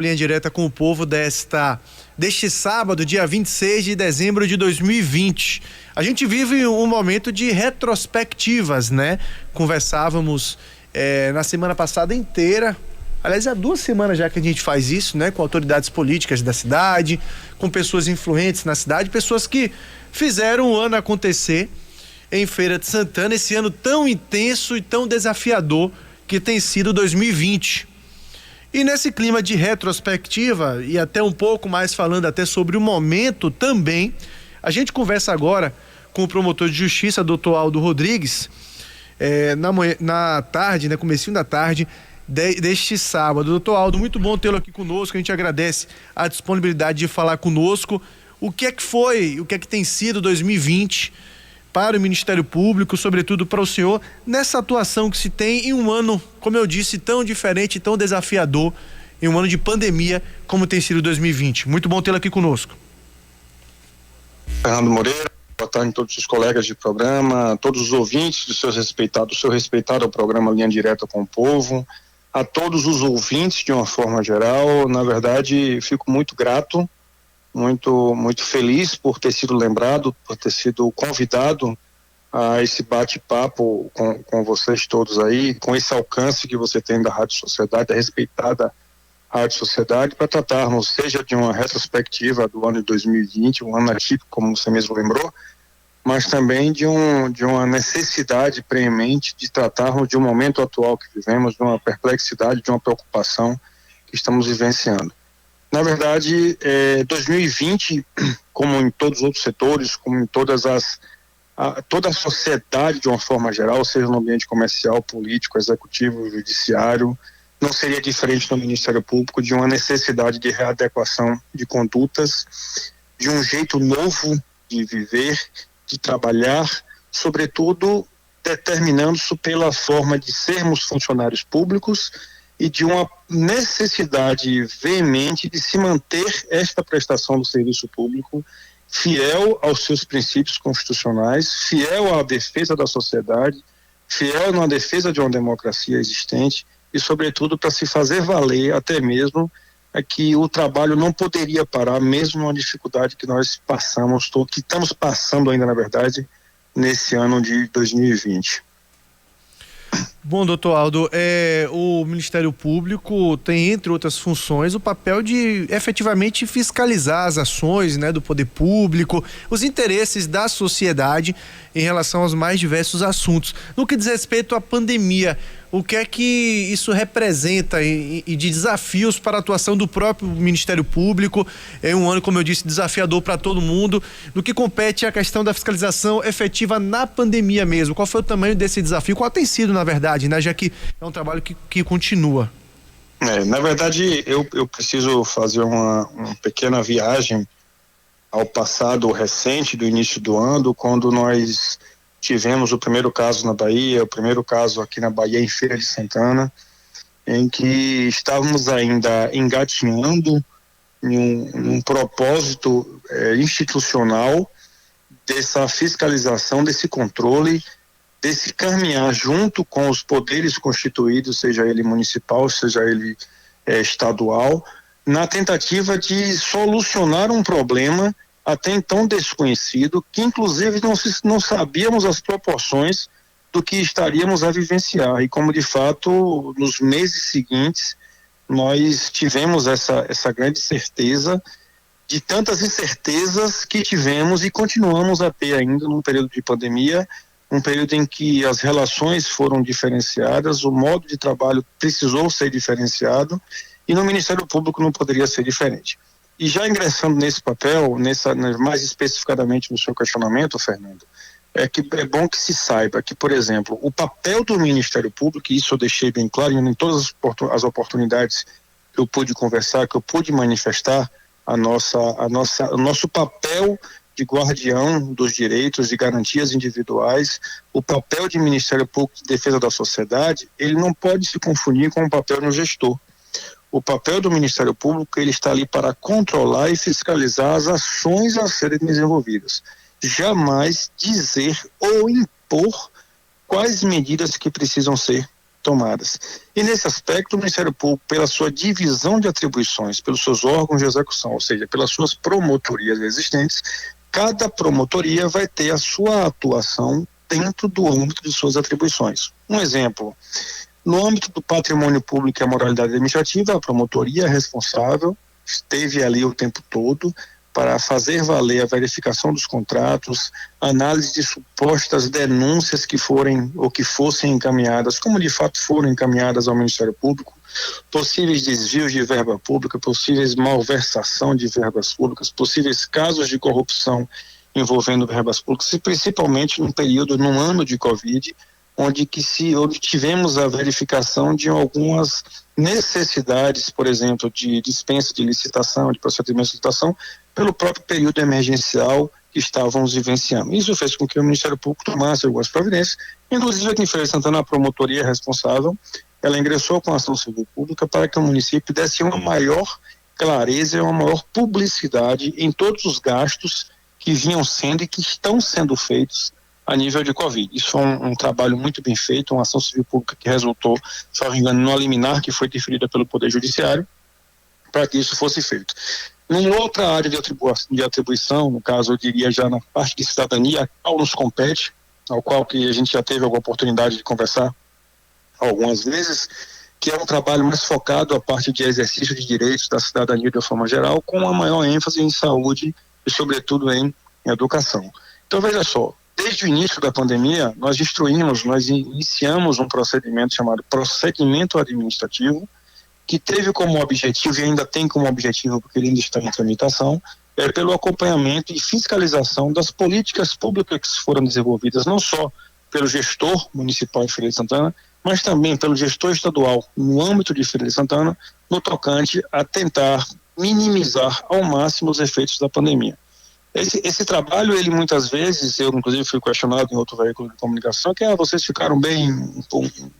Linha Direta com o Povo deste sábado, dia 26 de dezembro de 2020. A gente vive um momento de retrospectivas, né? Conversávamos na semana passada inteira, aliás, há 2 semanas já que a gente faz isso, né? Com autoridades políticas da cidade, com pessoas influentes na cidade, pessoas que fizeram o ano acontecer em Feira de Santana, esse ano tão intenso e tão desafiador que tem sido 2020. E nesse clima de retrospectiva, e até um pouco mais falando até sobre o momento também, a gente conversa agora com o promotor de justiça, doutor Aldo Rodrigues, na tarde, né, comecinho da tarde deste sábado. Doutor Aldo, muito bom tê-lo aqui conosco, a gente agradece a disponibilidade de falar conosco. O que é que tem sido 2020 para o Ministério Público, sobretudo para o senhor, nessa atuação que se tem em um ano, como eu disse, tão diferente, tão desafiador, em um ano de pandemia, como tem sido 2020. Muito bom tê-lo aqui conosco. Fernando Moreira, boa tarde a todos os colegas de programa, todos os ouvintes do seu respeitado programa Linha Direta com o Povo, a todos os ouvintes de uma forma geral. Na verdade, fico muito grato, muito feliz por ter sido lembrado, por ter sido convidado a esse bate-papo com vocês todos aí, com esse alcance que você tem da Rádio Sociedade, da respeitada Rádio Sociedade, para tratarmos, seja de uma retrospectiva do ano de 2020, um ano atípico, como você mesmo lembrou, mas também de uma necessidade preemente de tratarmos de um momento atual que vivemos, de uma perplexidade, de uma preocupação que estamos vivenciando. Na verdade, 2020, como em todos os outros setores, como em toda a sociedade de uma forma geral, seja no ambiente comercial, político, executivo, judiciário, não seria diferente no Ministério Público, de uma necessidade de readequação de condutas, de um jeito novo de viver, de trabalhar, sobretudo determinando-se pela forma de sermos funcionários públicos e de uma necessidade veemente de se manter esta prestação do serviço público fiel aos seus princípios constitucionais, fiel à defesa da sociedade, fiel na defesa de uma democracia existente e, sobretudo, para se fazer valer até mesmo que o trabalho não poderia parar, mesmo numa dificuldade que nós passamos, que estamos passando ainda, na verdade, nesse ano de 2020. Bom, doutor Aldo, o Ministério Público tem, entre outras funções, o papel de efetivamente fiscalizar as ações, né, do poder público, os interesses da sociedade em relação aos mais diversos assuntos. No que diz respeito à pandemia, o que é que isso representa e de desafios para a atuação do próprio Ministério Público? É um ano, como eu disse, desafiador para todo mundo. No que compete a questão da fiscalização efetiva na pandemia mesmo, qual foi o tamanho desse desafio? Qual tem sido, na verdade, né? Já que é um trabalho que continua. Na verdade, eu preciso fazer uma pequena viagem ao passado recente do início do ano, quando nós tivemos o primeiro caso na Bahia, o primeiro caso aqui na Bahia, em Feira de Santana, em que estávamos ainda engatinhando em um propósito institucional dessa fiscalização, desse controle, desse caminhar junto com os poderes constituídos, seja ele municipal, seja ele estadual, na tentativa de solucionar um problema até então desconhecido, que inclusive não sabíamos as proporções do que estaríamos a vivenciar. E como de fato, nos meses seguintes, nós tivemos essa grande certeza de tantas incertezas que tivemos e continuamos a ter ainda num período de pandemia, um período em que as relações foram diferenciadas, o modo de trabalho precisou ser diferenciado e no Ministério Público não poderia ser diferente. E já ingressando nesse papel, mais especificadamente no seu questionamento, Fernando, é bom que se saiba que, por exemplo, o papel do Ministério Público, e isso eu deixei bem claro em todas as oportunidades que eu pude conversar, que eu pude manifestar, o nosso papel de guardião dos direitos e garantias individuais, o papel de Ministério Público de Defesa da Sociedade, ele não pode se confundir com o papel do gestor. O papel do Ministério Público, ele está ali para controlar e fiscalizar as ações a serem desenvolvidas. Jamais dizer ou impor quais medidas que precisam ser tomadas. E nesse aspecto, o Ministério Público, pela sua divisão de atribuições, pelos seus órgãos de execução, ou seja, pelas suas promotorias existentes, cada promotoria vai ter a sua atuação dentro do âmbito de suas atribuições. Um exemplo, no âmbito do patrimônio público e a moralidade administrativa, a promotoria responsável esteve ali o tempo todo para fazer valer a verificação dos contratos, análise de supostas denúncias que forem ou que fossem encaminhadas, como de fato foram encaminhadas ao Ministério Público, possíveis desvios de verba pública, possíveis malversação de verbas públicas, possíveis casos de corrupção envolvendo verbas públicas, e principalmente num ano de Covid, onde tivemos a verificação de algumas necessidades, por exemplo, de dispensa de licitação, de procedimento de licitação, pelo próprio período emergencial que estávamos vivenciando. Isso fez com que o Ministério Público tomasse algumas providências, inclusive aqui em Feira de Santana, a promotoria responsável, ela ingressou com a ação civil pública para que o município desse uma maior clareza e uma maior publicidade em todos os gastos que vinham sendo e que estão sendo feitos a nível de Covid. Isso foi um trabalho muito bem feito, uma ação civil pública que resultou, se não me engano, numa liminar que foi deferida pelo Poder Judiciário, para que isso fosse feito. Numa outra área de atribuição, no caso eu diria já na parte de cidadania, a qual nos compete, ao qual que a gente já teve alguma oportunidade de conversar algumas vezes, que é um trabalho mais focado à parte de exercício de direitos da cidadania de uma forma geral, com uma maior ênfase em saúde e sobretudo em educação. Então veja só, desde o início da pandemia, nós iniciamos um procedimento chamado procedimento administrativo, que teve como objetivo e ainda tem como objetivo, porque ele ainda está em tramitação, pelo acompanhamento e fiscalização das políticas públicas que foram desenvolvidas, não só pelo gestor municipal de Feira de Santana, mas também pelo gestor estadual no âmbito de Feira de Santana, no tocante a tentar minimizar ao máximo os efeitos da pandemia. Esse trabalho, ele muitas vezes, eu inclusive fui questionado em outro veículo de comunicação, que vocês ficaram bem,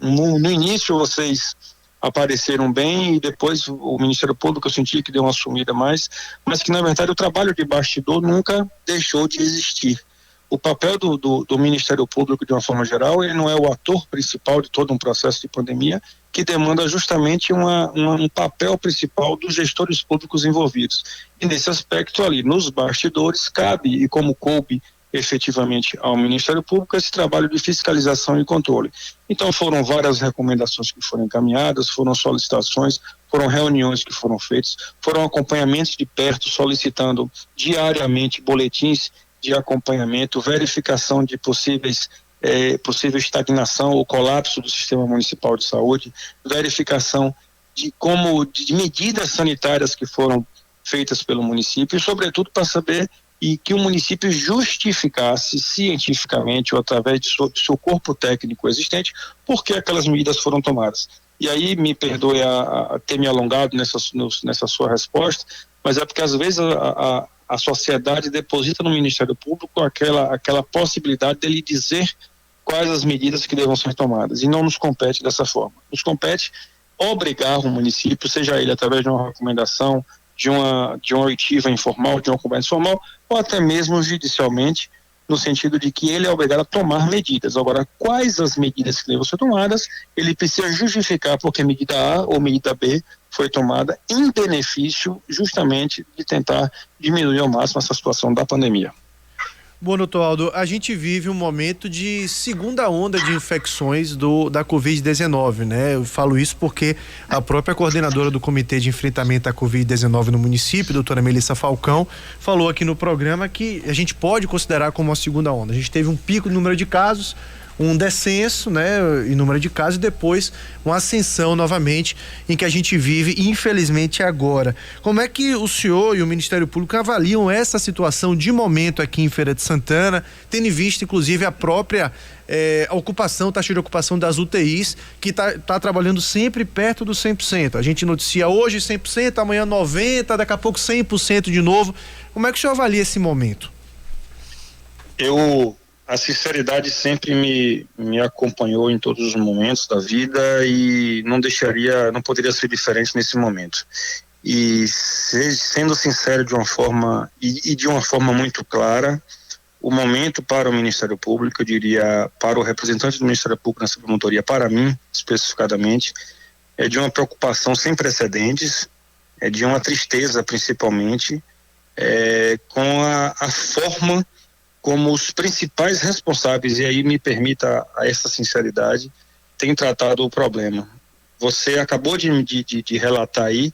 no início vocês apareceram bem e depois o Ministério Público eu senti que deu uma sumida mais, mas que na verdade o trabalho de bastidor nunca deixou de existir. O papel do Ministério Público de uma forma geral, ele não é o ator principal de todo um processo de pandemia, que demanda justamente um papel principal dos gestores públicos envolvidos. E nesse aspecto ali, nos bastidores, cabe, e como coube efetivamente ao Ministério Público, esse trabalho de fiscalização e controle. Então foram várias recomendações que foram encaminhadas, foram solicitações, foram reuniões que foram feitas, foram acompanhamentos de perto, solicitando diariamente boletins de acompanhamento, verificação de possível estagnação ou colapso do sistema municipal de saúde, verificação de medidas sanitárias que foram feitas pelo município e, sobretudo, para saber e que o município justificasse cientificamente ou através de seu corpo técnico existente por que aquelas medidas foram tomadas. E aí, me perdoe a ter me alongado nessa sua resposta, mas é porque às vezes a sociedade deposita no Ministério Público aquela possibilidade dele dizer quais as medidas que devam ser tomadas, e não nos compete dessa forma. Nos compete obrigar o município, seja ele através de uma recomendação, de uma oitiva informal, de uma conversa informal, ou até mesmo judicialmente, no sentido de que ele é obrigado a tomar medidas. Agora, quais as medidas que devem ser tomadas, ele precisa justificar porque medida A ou medida B foi tomada em benefício justamente de tentar diminuir ao máximo essa situação da pandemia. Bom, doutor Aldo, a gente vive um momento de segunda onda de infecções da Covid-19, né? Eu falo isso porque a própria coordenadora do Comitê de Enfrentamento à Covid-19 no município, doutora Melissa Falcão, falou aqui no programa que a gente pode considerar como uma segunda onda. A gente teve um pico no número de casos, um descenso, né, em número de casos, e depois uma ascensão novamente em que a gente vive, infelizmente, agora. Como é que o senhor e o Ministério Público avaliam essa situação de momento aqui em Feira de Santana, tendo em vista, inclusive, a própria taxa de ocupação das UTIs, que tá trabalhando sempre perto do 100%. A gente noticia hoje 100%, amanhã 90%, daqui a pouco 100% de novo. Como é que o senhor avalia esse momento? A sinceridade sempre me acompanhou em todos os momentos da vida e não poderia ser diferente nesse momento. E sendo sincero de uma forma muito clara, o momento para o Ministério Público, eu diria para o representante do Ministério Público nessa promotoria, para mim especificadamente, é de uma preocupação sem precedentes, é de uma tristeza principalmente, com a forma como os principais responsáveis, e aí me permita a essa sinceridade, têm tratado o problema. Você acabou de relatar aí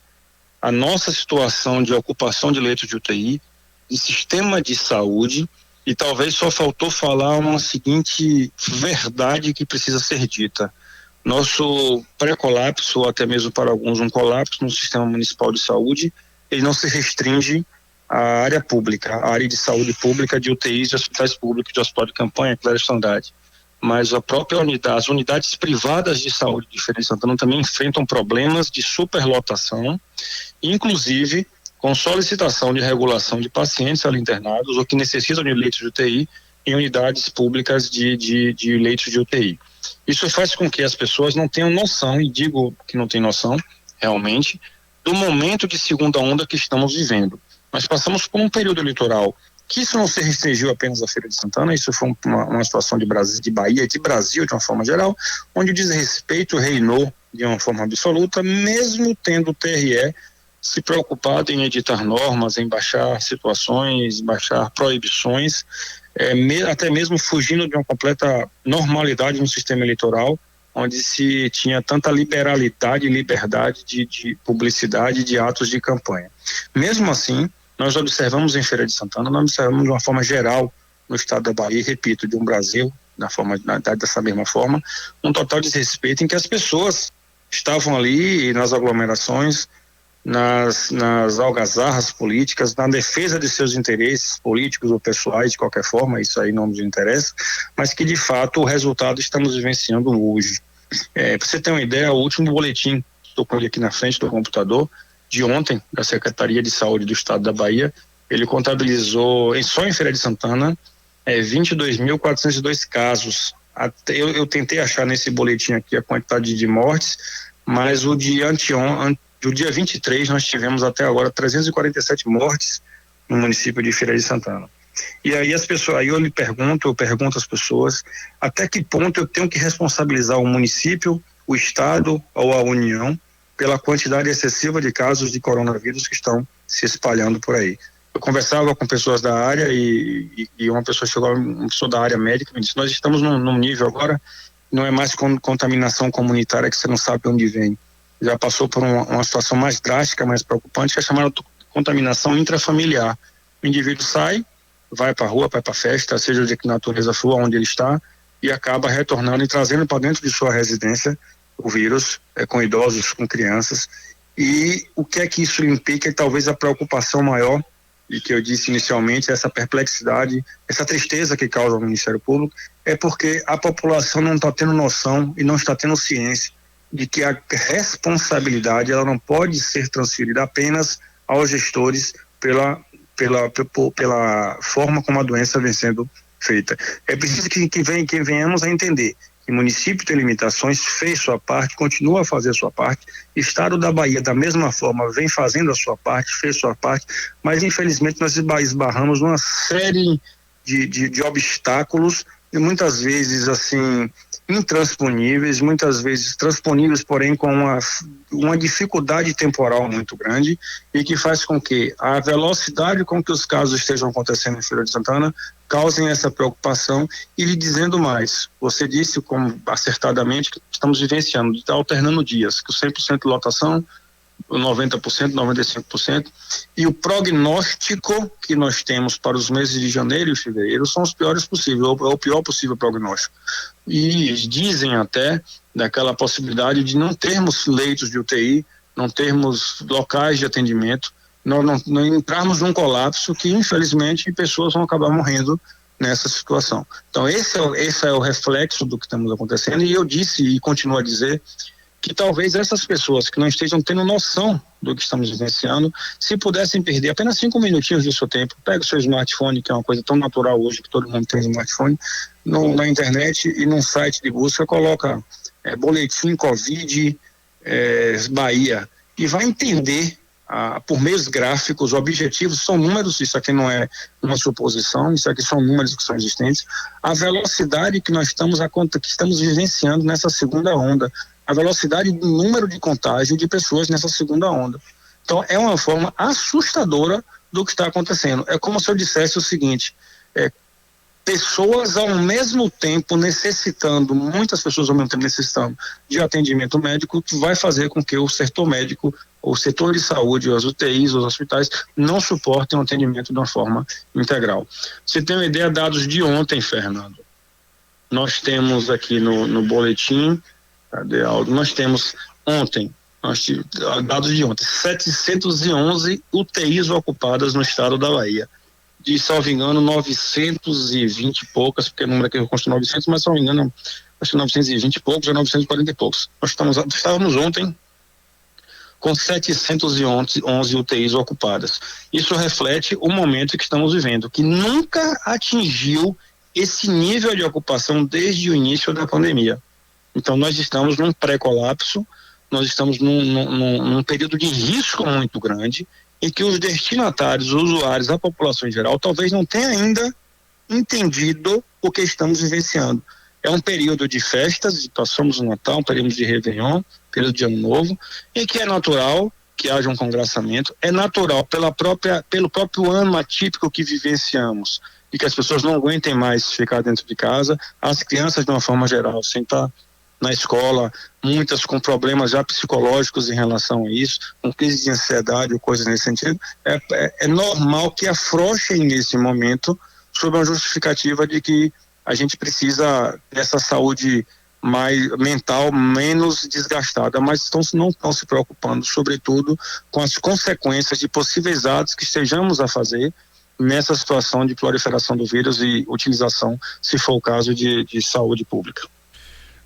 a nossa situação de ocupação de leitos de UTI, de sistema de saúde, e talvez só faltou falar uma seguinte verdade que precisa ser dita. Nosso pré-colapso, ou até mesmo para alguns um colapso no sistema municipal de saúde, ele não se restringe à área pública, à área de saúde pública, de UTIs, de hospitais públicos, de hospital de campanha, Clério Standard. Mas a própria unidade, as unidades privadas de saúde de Feira de Santana também enfrentam problemas de superlotação, inclusive com solicitação de regulação de pacientes ali internados ou que necessitam de leitos de UTI em unidades públicas de leitos de UTI. Isso faz com que as pessoas não tenham noção, e digo que não tem noção, realmente, do momento de segunda onda que estamos vivendo. Nós passamos por um período eleitoral que isso não se restringiu apenas à Feira de Santana, isso foi uma situação de Bahia, de Brasil de uma forma geral, onde o desrespeito reinou de uma forma absoluta, mesmo tendo o TRE se preocupado em editar normas, em baixar situações, baixar proibições, até mesmo fugindo de uma completa normalidade no sistema eleitoral, onde se tinha tanta liberalidade e liberdade de publicidade de atos de campanha. Mesmo assim, nós observamos em Feira de Santana, nós observamos de uma forma geral no estado da Bahia, e repito, de um Brasil, dessa mesma forma, um total desrespeito em que as pessoas estavam ali nas aglomerações, nas algazarras políticas, na defesa de seus interesses políticos ou pessoais, de qualquer forma, isso aí não nos interessa, mas que de fato o resultado estamos vivenciando hoje. Para você ter uma ideia, o último boletim, estou com ele aqui na frente do computador, de ontem, da Secretaria de Saúde do Estado da Bahia, ele contabilizou, só em Feira de Santana, 22.402 casos. Eu tentei achar nesse boletim aqui a quantidade de mortes, mas o do dia 23 nós tivemos até agora 347 mortes no município de Feira de Santana. E aí eu pergunto às pessoas até que ponto eu tenho que responsabilizar o município, o estado ou a União pela quantidade excessiva de casos de coronavírus que estão se espalhando por aí. Eu conversava com pessoas da área e uma pessoa da área médica me disse: nós estamos num nível agora, não é mais contaminação comunitária que você não sabe onde vem. Já passou por uma situação mais drástica, mais preocupante, que é chamada de contaminação intrafamiliar. O indivíduo sai, vai para a rua, vai para a festa, seja de que natureza for, onde ele está, e acaba retornando e trazendo para dentro de sua residência o vírus, com idosos, com crianças. E o que é que isso implica? E talvez a preocupação maior, e que eu disse inicialmente, essa perplexidade, essa tristeza que causa o Ministério Público, é porque a população não está tendo noção e não está tendo ciência de que a responsabilidade ela não pode ser transferida apenas aos gestores pela forma como a doença vem sendo feita. É preciso que venhamos a entender que o município tem limitações, fez sua parte, continua a fazer sua parte. Estado da Bahia, da mesma forma, vem fazendo a sua parte, fez sua parte, mas infelizmente nós esbarramos numa série de obstáculos, e muitas vezes assim intransponíveis, muitas vezes transponíveis, porém com uma dificuldade temporal muito grande, e que faz com que a velocidade com que os casos estejam acontecendo em Feira de Santana causem essa preocupação. E lhe dizendo mais, você disse acertadamente que estamos vivenciando, está alternando dias, que o 100% de lotação, 90%, 95%, e o prognóstico que nós temos para os meses de janeiro e fevereiro são os piores possíveis, é o pior possível prognóstico. E dizem até daquela possibilidade de não termos leitos de UTI, não termos locais de atendimento, não entrarmos num colapso que infelizmente pessoas vão acabar morrendo nessa situação. Então esse é o reflexo do que estamos acontecendo, e eu disse e continuo a dizer que talvez essas pessoas que não estejam tendo noção do que estamos vivenciando, se pudessem perder apenas 5 minutinhos do seu tempo, pega o seu smartphone, que é uma coisa tão natural hoje que todo mundo tem smartphone, na internet e num site de busca, coloca boletim Covid Bahia, e vai entender por meios gráficos, objetivos, são números, isso aqui não é uma suposição, isso aqui são números que são existentes, a velocidade que nós estamos vivenciando nessa segunda onda, a velocidade do número de contágio de pessoas nessa segunda onda. Então, é uma forma assustadora do que está acontecendo. É como se eu dissesse o seguinte, pessoas ao mesmo tempo necessitando, muitas pessoas ao mesmo tempo necessitando de atendimento médico, que vai fazer com que o setor médico, o setor de saúde, as UTIs, os hospitais, não suportem o atendimento de uma forma integral. Você tem uma ideia, dados de ontem, Fernando. Nós temos aqui no boletim, cadê Aldo? Nós temos ontem, dados de ontem, 711 UTIs ocupadas no estado da Bahia. De, salvo engano, 920 e poucas, porque o número aqui eu consto 900, mas, salvo engano, acho que 920 e poucos ou 940 e poucos. Nós estávamos ontem com 711 UTIs ocupadas. Isso reflete o momento que estamos vivendo, que nunca atingiu esse nível de ocupação desde o início da pandemia. Então, nós estamos num pré-colapso, nós estamos num período de risco muito grande, em que os destinatários, os usuários, a população em geral, talvez não tenha ainda entendido o que estamos vivenciando. É um período de festas, passamos o Natal, um período de Réveillon, período de Ano Novo, em que é natural que haja um congraçamento, é natural pelo próprio ano atípico que vivenciamos, e que as pessoas não aguentem mais ficar dentro de casa, as crianças de uma forma geral, sem estar na escola, muitas com problemas já psicológicos em relação a isso, com crise de ansiedade ou coisas nesse sentido, é normal que afrouxem nesse momento sob a justificativa de que a gente precisa dessa saúde mais mental, menos desgastada, mas não estão se preocupando, sobretudo, com as consequências de possíveis atos que estejamos a fazer nessa situação de proliferação do vírus e utilização, se for o caso, de saúde pública.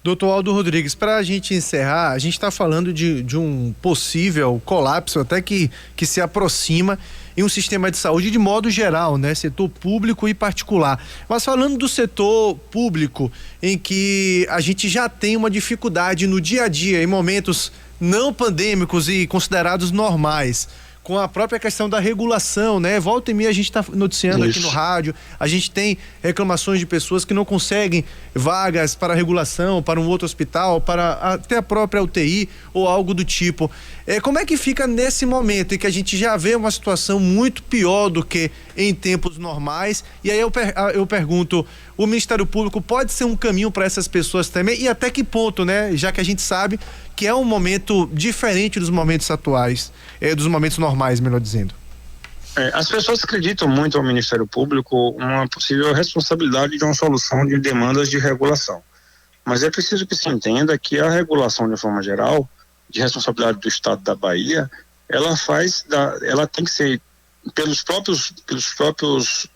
Doutor Aldo Rodrigues, para a gente encerrar, a gente está falando de um possível colapso até que se aproxima em um sistema de saúde de modo geral, né? Setor público e particular. Mas falando do setor público, em que a gente já tem uma dificuldade no dia a dia, em momentos não pandêmicos e considerados normais, com a própria questão da regulação, né? Volta e meia a gente está noticiando aqui no rádio, a gente tem reclamações de pessoas que não conseguem vagas para regulação, para um outro hospital, para até a própria UTI ou algo do tipo. Como é que fica nesse momento em que a gente já vê uma situação muito pior do que em tempos normais? E aí eu pergunto, o Ministério Público pode ser um caminho para essas pessoas também? E até que ponto, né? Já que a gente sabe que é um momento diferente dos momentos atuais, dos momentos normais, melhor dizendo. As pessoas acreditam muito ao Ministério Público uma possível responsabilidade de uma solução de demandas de regulação. Mas é preciso que se entenda que a regulação, de forma geral, de responsabilidade do Estado da Bahia, ela tem que ser pelos próprios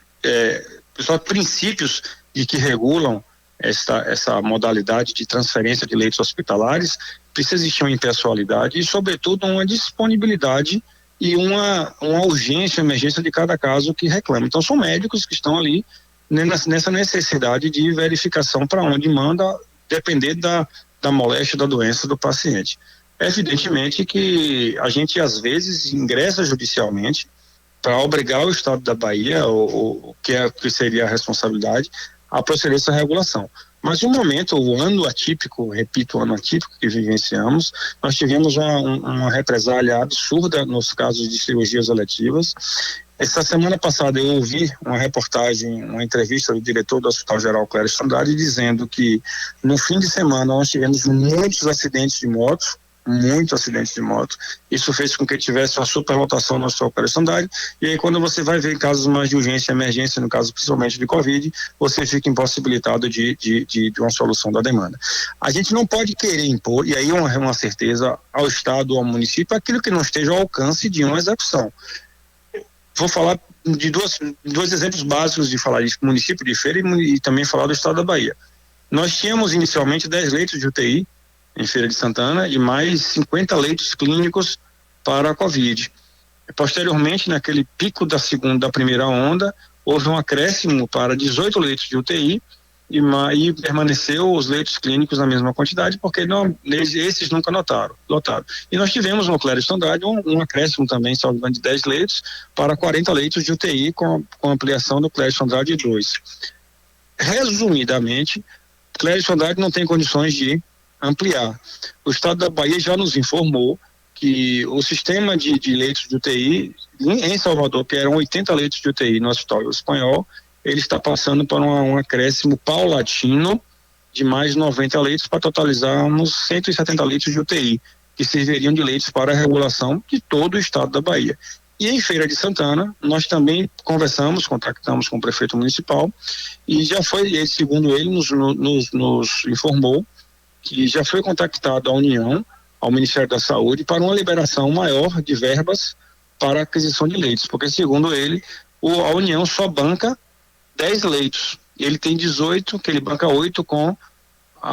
princípios de que regulam essa modalidade de transferência de leitos hospitalares, precisa existir uma impessoalidade e, sobretudo, uma disponibilidade e uma urgência, emergência de cada caso que reclama. Então, são médicos que estão ali nessa necessidade de verificação para onde manda, depender da moléstia, da doença do paciente. Evidentemente que a gente, às vezes, ingressa judicialmente para obrigar o Estado da Bahia, o que seria a responsabilidade, a proceder essa regulação. Mas no momento, o ano atípico, repito, o ano atípico que vivenciamos, nós tivemos uma represália absurda nos casos de cirurgias eletivas. Essa semana passada eu ouvi uma reportagem, uma entrevista do diretor do Hospital Geral Clério Andrade dizendo que no fim de semana nós tivemos muitos acidentes de moto, isso fez com que tivesse uma superlotação no Hospital Clério Andrade, e aí quando você vai ver em casos mais de urgência e emergência, no caso principalmente de Covid, você fica impossibilitado de uma solução da demanda. A gente não pode querer impor, e aí uma certeza, ao Estado ou ao município, aquilo que não esteja ao alcance de uma execução. Vou falar de dois exemplos básicos de falar de município de Feira e também falar do Estado da Bahia. Nós tínhamos inicialmente 10 leitos de UTI em Feira de Santana e mais 50 leitos clínicos para a Covid. Posteriormente, naquele pico da primeira onda, houve um acréscimo para 18 leitos de UTI e permaneceu os leitos clínicos na mesma quantidade, porque esses nunca lotaram. E nós tivemos no Clériston Andrade um acréscimo também, salvo engano, de 10 leitos para 40 leitos de UTI com ampliação do Clériston Andrade 2. Resumidamente, Clériston Andrade não tem condições de ampliar. O Estado da Bahia já nos informou que o sistema de leitos de UTI em Salvador, que eram 80 leitos de UTI no Hospital Espanhol, ele está passando por um acréscimo paulatino de mais 90 leitos para totalizarmos 170 leitos de UTI, que serviriam de leitos para a regulação de todo o estado da Bahia. E em Feira de Santana, nós também contactamos com o prefeito municipal, e já foi, segundo ele, nos informou que já foi contactado a União, ao Ministério da Saúde, para uma liberação maior de verbas para a aquisição de leitos, porque segundo ele, a União só banca 10 leitos, ele tem 18, que ele banca 8 com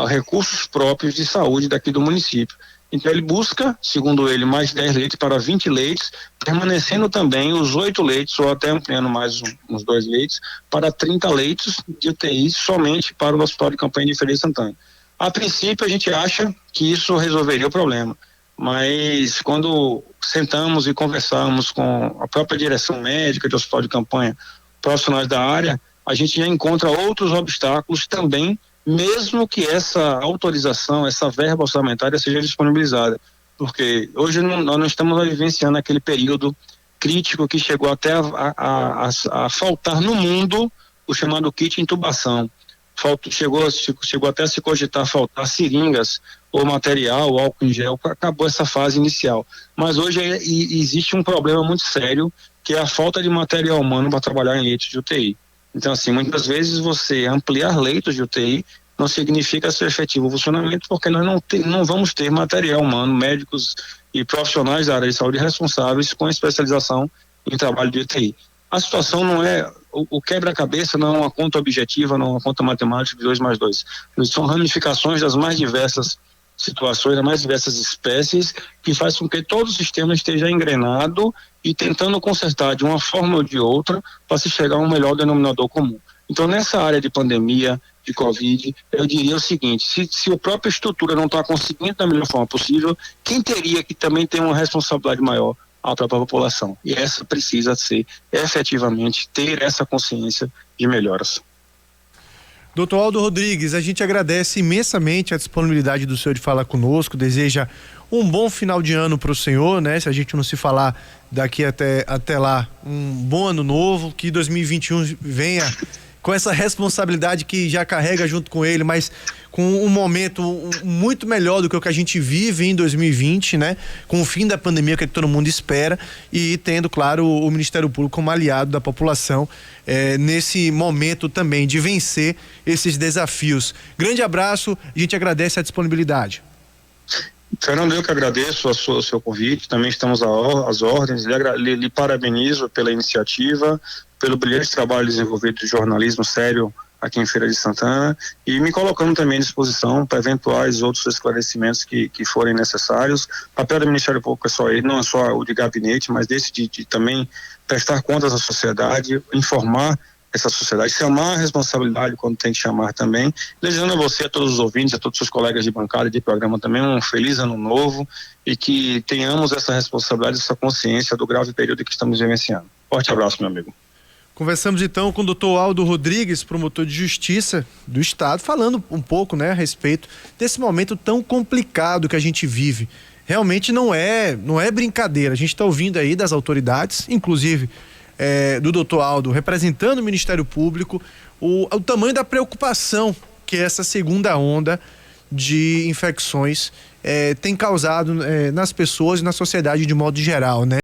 recursos próprios de saúde daqui do município. Então ele busca, segundo ele, mais 10 leitos para 20 leitos, permanecendo também os 8 leitos, ou até ampliando mais uns 2 leitos, para 30 leitos de UTI somente para o Hospital de Campanha de Feira de Santana. A princípio a gente acha que isso resolveria o problema, mas quando sentamos e conversamos com a própria direção médica do Hospital de Campanha, profissionais da área, a gente já encontra outros obstáculos também, mesmo que essa autorização, essa verba orçamentária seja disponibilizada, porque hoje nós não estamos vivenciando aquele período crítico que chegou até a faltar no mundo o chamado kit intubação. Chegou até a se cogitar faltar seringas ou material, álcool em gel, acabou essa fase inicial. Mas hoje existe um problema muito sério, que é a falta de material humano para trabalhar em leitos de UTI. Então, assim, muitas vezes você ampliar leitos de UTI não significa seu efetivo funcionamento, porque nós não vamos ter material humano, médicos e profissionais da área de saúde responsáveis com especialização em trabalho de UTI. A situação não é, o quebra-cabeça não é uma conta objetiva, não é uma conta matemática de 2 mais 2. São ramificações das mais diversas situações, das mais diversas espécies, que faz com que todo o sistema esteja engrenado e tentando consertar de uma forma ou de outra para se chegar a um melhor denominador comum. Então, nessa área de pandemia, de Covid, eu diria o seguinte: se a própria estrutura não está conseguindo da melhor forma possível, quem teria que também ter uma responsabilidade maior? A própria população. E essa precisa ser, efetivamente, ter essa consciência de melhoras. Doutor Aldo Rodrigues, a gente agradece imensamente a disponibilidade do senhor de falar conosco, deseja um bom final de ano para o senhor, né? Se a gente não se falar daqui até lá, um bom ano novo, que 2021 venha com essa responsabilidade que já carrega junto com ele, mas com um momento muito melhor do que o que a gente vive em 2020, né? Com o fim da pandemia que todo mundo espera, e tendo, claro, o Ministério Público como aliado da população nesse momento também de vencer esses desafios. Grande abraço, a gente agradece a disponibilidade. Fernando, eu que agradeço o seu convite, também estamos às ordens, lhe parabenizo pela iniciativa, pelo brilhante trabalho desenvolvido de jornalismo sério aqui em Feira de Santana, e me colocando também à disposição para eventuais outros esclarecimentos que forem necessários. O papel do Ministério Público não é só o de gabinete, mas desse de também prestar contas à sociedade, informar essa sociedade, chamar a responsabilidade quando tem que chamar também. Desejando a você, a todos os ouvintes, a todos os seus colegas de bancada e de programa também, um feliz ano novo, e que tenhamos essa responsabilidade, essa consciência do grave período que estamos vivenciando. Forte abraço, meu amigo. Conversamos então com o doutor Aldo Rodrigues, promotor de justiça do estado, falando um pouco, né, a respeito desse momento tão complicado que a gente vive. Realmente não é brincadeira. A gente está ouvindo aí das autoridades, inclusive do doutor Aldo, representando o Ministério Público, o tamanho da preocupação que essa segunda onda de infecções tem causado nas pessoas e na sociedade de modo geral, né?